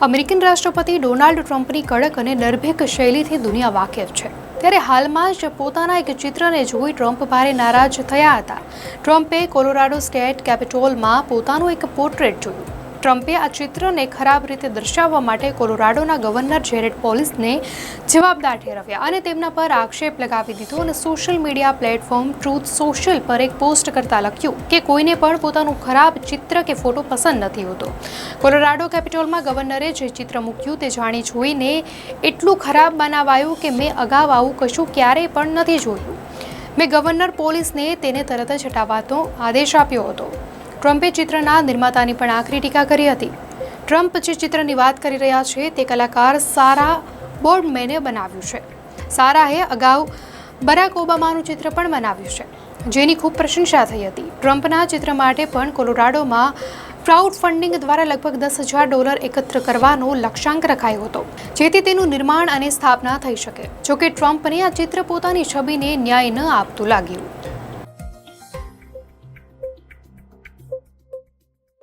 American રાષ્ટ્રપતિ Donald ટ્રમ્પની કડક અને નિર્ભીક શૈલીથી દુનિયા વાકેફ છે। ત્યારે હાલમાં જ પોતાના એક ચિત્રને જોઈ ટ્રમ્પ ભારે નારાજ થયા હતા। ટ્રમ્પે કોલોરાડો સ્ટેટ કેપિટોલમાં પોતાનું એક પોર્ટ્રેટ જોયું। ટ્રમ્પે આ ચિત્રને ખરાબ રીતે દર્શાવવા માટે કોલોરાડોના ગવર્નર જેરેડ પોલિસને જવાબદાર ઠેરવ્યા અને તેમના પર આક્ષેપ લગાવી દીધો અને social media platform truth social પર એક પોસ્ટ કરતા લખ્યું કે કોઈને પણ પોતાનું ખરાબ ચિત્ર કે ફોટો પસંદ નથી હોતો। કોલોરાડો કેપિટોલમાં ગવર્નરે જે ચિત્ર મૂક્યું તે જાણી જોઈને એટલું ખરાબ બનાવાયું કે મેં અગાઉ આવું કશું ક્યારેય પણ નથી જોયું। મેં ગવર્નર પોલિસને તેને તરત જ હટાવવાનો આદેશ આપ્યો હતો। ટ્રમ્પે ચિત્રના નિર્માતાની પણ આકરી ટીકા કરી હતી। ટ્રમ્પ જે ચિત્રની વાત કરી રહ્યા છે તે કલાકાર સારા બોર્ડમેને બનાવ્યું છે। સારાએ અગાઉ બરાક ઓબામાનું ચિત્ર પણ બનાવ્યું છે, જેની ખૂબ પ્રશંસા થઈ હતી। ટ્રમ્પના ચિત્ર માટે પણ કોલોરાડોમાં ક્રાઉડ ફંડિંગ દ્વારા લગભગ $10,000 એકત્ર કરવાનો લક્ષ્યાંક રખાયો હતો, જેથી તેનું નિર્માણ અને સ્થાપના થઈ શકે। જોકે ટ્રમ્પને આ ચિત્ર પોતાની છબીને ન્યાય ન આપતું લાગ્યું।